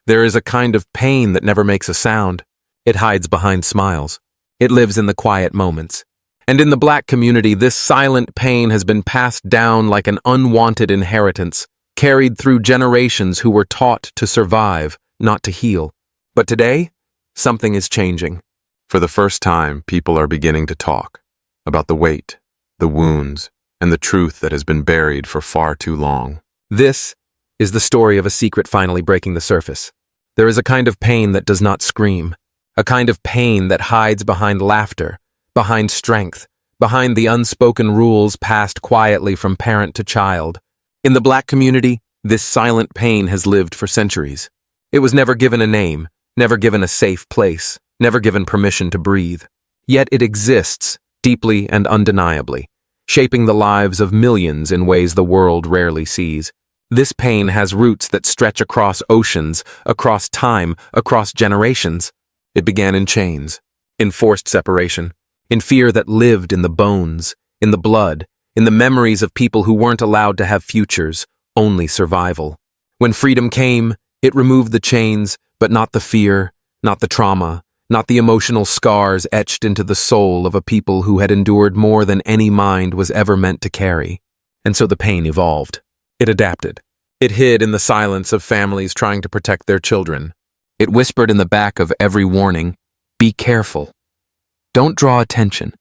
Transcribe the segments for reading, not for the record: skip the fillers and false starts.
There is a kind of pain that never makes a sound. It hides behind smiles. It lives in the quiet moments. And in the Black community, this silent pain has been passed down like an unwanted inheritance, carried through generations who were taught to survive, not to heal. But today, something is changing. For the first time, people are beginning to talk about the weight, the wounds, and the truth that has been buried for far too long. This is the story of a secret finally breaking the surface. There is a kind of pain that does not scream, a kind of pain that hides behind laughter, behind strength, behind the unspoken rules passed quietly from parent to child. In the Black community, this silent pain has lived for centuries. It was never given a name, never given a safe place, never given permission to breathe. Yet it exists, deeply and undeniably, shaping the lives of millions in ways the world rarely sees. This pain has roots that stretch across oceans, across time, across generations. It began in chains, in forced separation, in fear that lived in the bones, in the blood, in the memories of people who weren't allowed to have futures, only survival. When freedom came, it removed the chains, but not the fear, not the trauma, not the emotional scars etched into the soul of a people who had endured more than any mind was ever meant to carry. And so the pain evolved. It adapted. It hid in the silence of families trying to protect their children. It whispered in the back of every warning, "Be careful. Don't draw attention.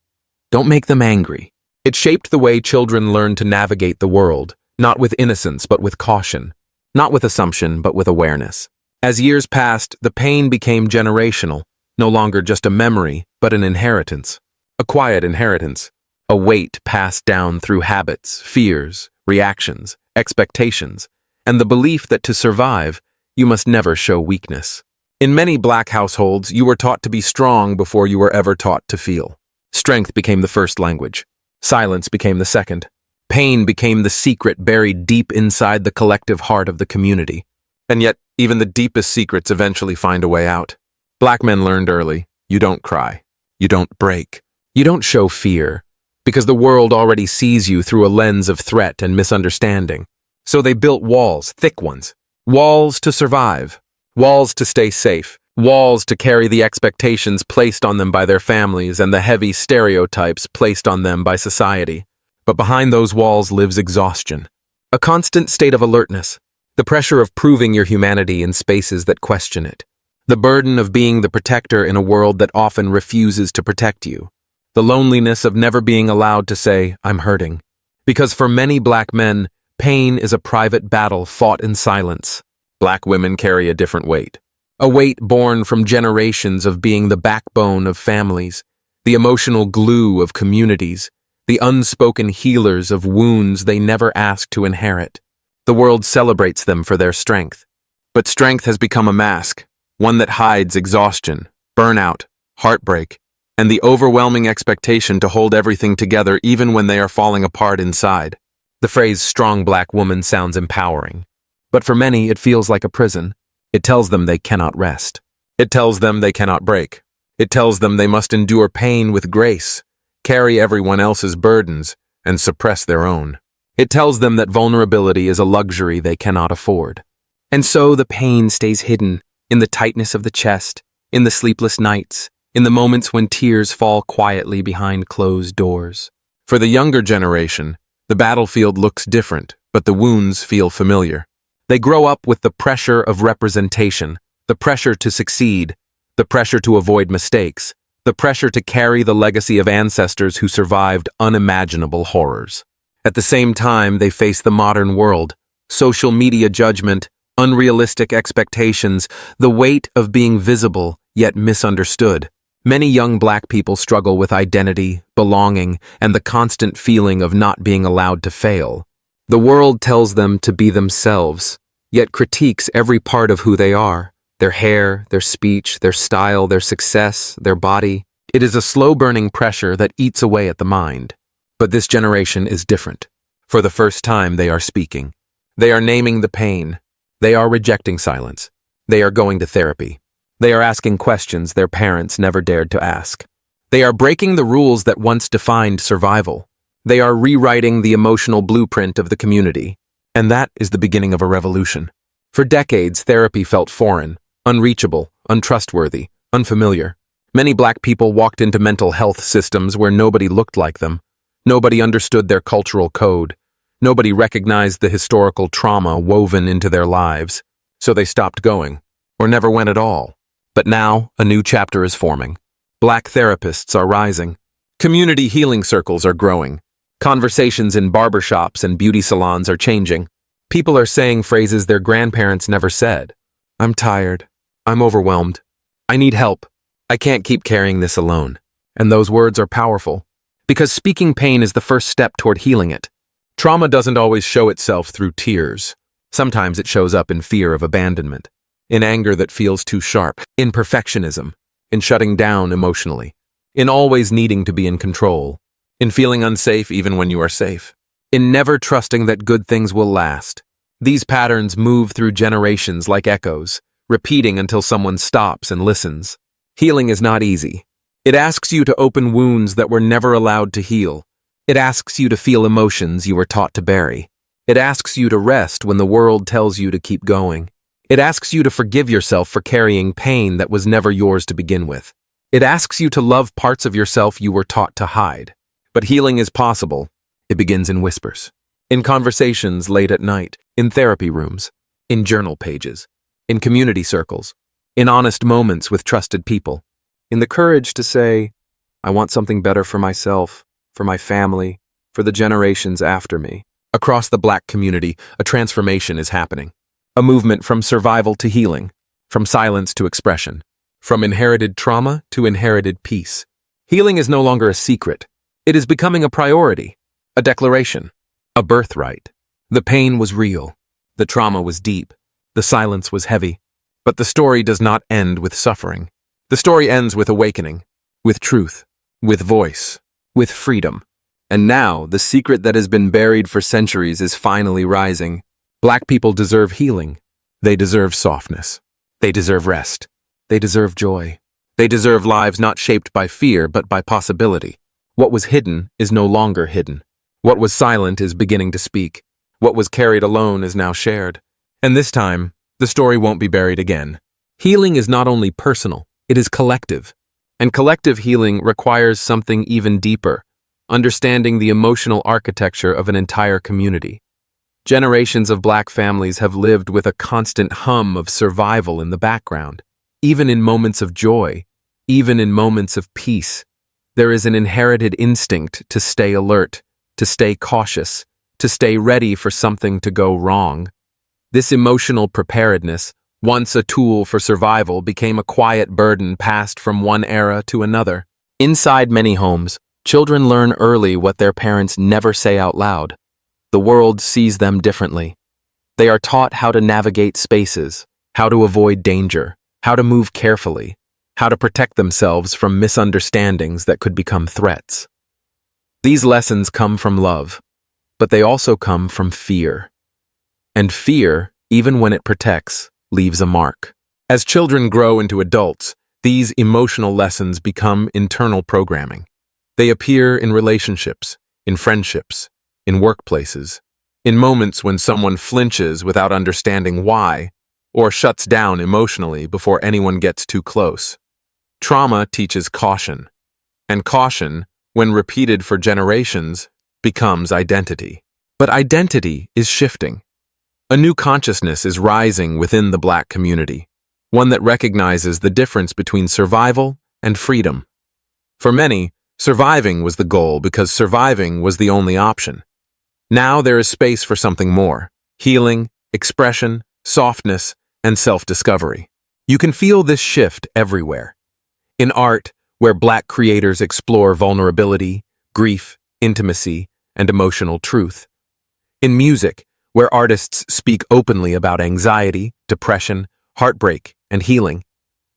Don't make them angry." It shaped the way children learned to navigate the world, not with innocence but with caution, not with assumption but with awareness. As years passed, the pain became generational, no longer just a memory, but an inheritance. A quiet inheritance, a weight passed down through habits, fears, reactions, expectations, and the belief that to survive, you must never show weakness. In many Black households, you were taught to be strong before you were ever taught to feel. Strength became the first language. Silence became the second. Pain became the secret buried deep inside the collective heart of the community. And yet, even the deepest secrets eventually find a way out. Black men learned early, you don't cry, you don't break, you don't show fear, because the world already sees you through a lens of threat and misunderstanding. So they built walls, thick ones. Walls to survive, walls to stay safe, walls to carry the expectations placed on them by their families and the heavy stereotypes placed on them by society. But behind those walls lives exhaustion, a constant state of alertness, the pressure of proving your humanity in spaces that question it, the burden of being the protector in a world that often refuses to protect you, the loneliness of never being allowed to say, "I'm hurting." Because for many Black men, pain is a private battle fought in silence. Black women carry a different weight. A weight born from generations of being the backbone of families, the emotional glue of communities, the unspoken healers of wounds they never asked to inherit. The world celebrates them for their strength. But strength has become a mask, one that hides exhaustion, burnout, heartbreak, and the overwhelming expectation to hold everything together even when they are falling apart inside. The phrase "strong Black woman" sounds empowering. But for many, it feels like a prison. It tells them they cannot rest. It tells them they cannot break. It tells them they must endure pain with grace, carry everyone else's burdens, and suppress their own. It tells them that vulnerability is a luxury they cannot afford. And so the pain stays hidden in the tightness of the chest, in the sleepless nights, in the moments when tears fall quietly behind closed doors. For the younger generation, the battlefield looks different, but the wounds feel familiar. They grow up with the pressure of representation, the pressure to succeed, the pressure to avoid mistakes, the pressure to carry the legacy of ancestors who survived unimaginable horrors. At the same time, they face the modern world, social media judgment, unrealistic expectations, the weight of being visible yet misunderstood. Many young Black people struggle with identity, belonging, and the constant feeling of not being allowed to fail. The world tells them to be themselves, yet critiques every part of who they are, their hair, their speech, their style, their success, their body. It is a slow-burning pressure that eats away at the mind. But this generation is different. For the first time, they are speaking. They are naming the pain. They are rejecting silence. They are going to therapy. They are asking questions their parents never dared to ask. They are breaking the rules that once defined survival. They are rewriting the emotional blueprint of the community. And that is the beginning of a revolution. For decades, therapy felt foreign, unreachable, untrustworthy, unfamiliar. Many Black people walked into mental health systems where nobody looked like them. Nobody understood their cultural code. Nobody recognized the historical trauma woven into their lives. So they stopped going, or never went at all. But now, a new chapter is forming. Black therapists are rising. Community healing circles are growing. Conversations in barbershops and beauty salons are changing. People are saying phrases their grandparents never said. I'm tired. I'm overwhelmed. I need help. I can't keep carrying this alone. And those words are powerful, because speaking pain is the first step toward healing it. Trauma doesn't always show itself through tears. Sometimes it shows up in fear of abandonment, in anger that feels too sharp, in perfectionism, in shutting down emotionally, in always needing to be in control, in feeling unsafe even when you are safe, in never trusting that good things will last. These patterns move through generations like echoes, repeating until someone stops and listens. Healing is not easy. It asks you to open wounds that were never allowed to heal. It asks you to feel emotions you were taught to bury. It asks you to rest when the world tells you to keep going. It asks you to forgive yourself for carrying pain that was never yours to begin with. It asks you to love parts of yourself you were taught to hide. But healing is possible. It begins in whispers, in conversations late at night, in therapy rooms, in journal pages, in community circles, in honest moments with trusted people, in the courage to say, I want something better for myself, for my family, for the generations after me. Across the Black community, a transformation is happening. A movement from survival to healing, from silence to expression, from inherited trauma to inherited peace. Healing is no longer a secret. It is becoming a priority, a declaration, a birthright. The pain was real. The trauma was deep. The silence was heavy. But the story does not end with suffering. The story ends with awakening, with truth, with voice, with freedom. And now, the secret that has been buried for centuries is finally rising. Black people deserve healing. They deserve softness. They deserve rest. They deserve joy. They deserve lives not shaped by fear, but by possibility. What was hidden is no longer hidden. What was silent is beginning to speak. What was carried alone is now shared. And this time, the story won't be buried again. Healing is not only personal, it is collective. And collective healing requires something even deeper, understanding the emotional architecture of an entire community. Generations of Black families have lived with a constant hum of survival in the background. Even in moments of joy, even in moments of peace, there is an inherited instinct to stay alert, to stay cautious, to stay ready for something to go wrong. This emotional preparedness, once a tool for survival, became a quiet burden passed from one era to another. Inside many homes, children learn early what their parents never say out loud. The world sees them differently. They are taught how to navigate spaces, how to avoid danger, how to move carefully, how to protect themselves from misunderstandings that could become threats. These lessons come from love, but they also come from fear. And fear, even when it protects, leaves a mark. As children grow into adults, these emotional lessons become internal programming. They appear in relationships, in friendships, in workplaces, in moments when someone flinches without understanding why, or shuts down emotionally before anyone gets too close. Trauma teaches caution, and caution, when repeated for generations, becomes identity. But identity is shifting. A new consciousness is rising within the Black community, one that recognizes the difference between survival and freedom. For many, surviving was the goal because surviving was the only option. Now there is space for something more: healing, expression, softness, and self-discovery. You can feel this shift everywhere. In art, where Black creators explore vulnerability, grief, intimacy, and emotional truth. In music, where artists speak openly about anxiety, depression, heartbreak, and healing.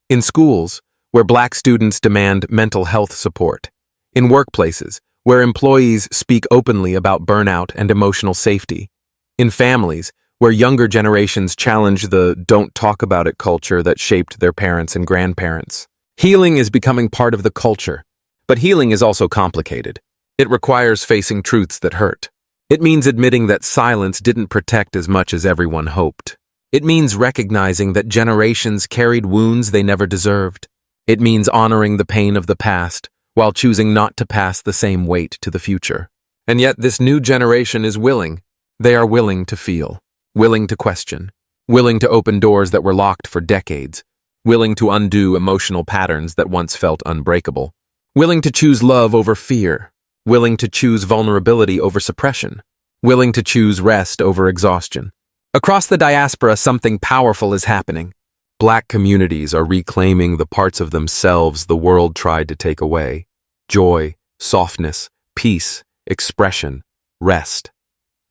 In schools, where Black students demand mental health support. In workplaces, where employees speak openly about burnout and emotional safety. In families, where younger generations challenge the "don't talk about it" culture that shaped their parents and grandparents. Healing is becoming part of the culture, but healing is also complicated. It requires facing truths that hurt. It means admitting that silence didn't protect as much as everyone hoped. It means recognizing that generations carried wounds they never deserved. It means honoring the pain of the past while choosing not to pass the same weight to the future. And yet this new generation is willing. They are willing to feel, willing to question, willing to open doors that were locked for decades, willing to undo emotional patterns that once felt unbreakable, willing to choose love over fear, willing to choose vulnerability over suppression, willing to choose rest over exhaustion. Across the diaspora, something powerful is happening. Black communities are reclaiming the parts of themselves the world tried to take away: joy, softness, peace, expression, rest.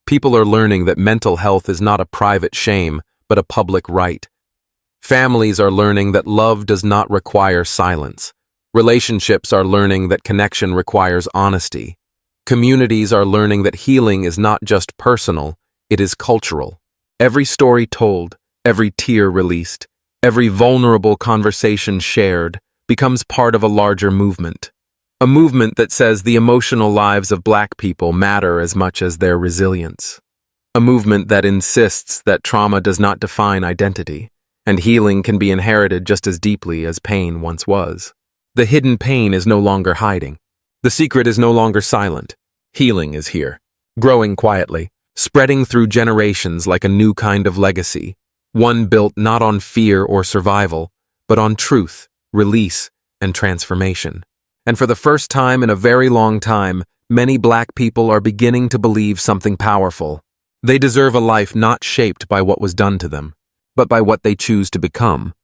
People are learning that mental health is not a private shame, but a public right. Families are learning that love does not require silence. Relationships are learning that connection requires honesty. Communities are learning that healing is not just personal, it is cultural. Every story told, every tear released, every vulnerable conversation shared becomes part of a larger movement. A movement that says the emotional lives of Black people matter as much as their resilience. A movement that insists that trauma does not define identity, and healing can be inherited just as deeply as pain once was. The hidden pain is no longer hiding. The secret is no longer silent. Healing is here, growing quietly, spreading through generations like a new kind of legacy, one built not on fear or survival, but on truth, release, and transformation. And for the first time in a very long time, many Black people are beginning to believe something powerful. They deserve a life not shaped by what was done to them, but by what they choose to become.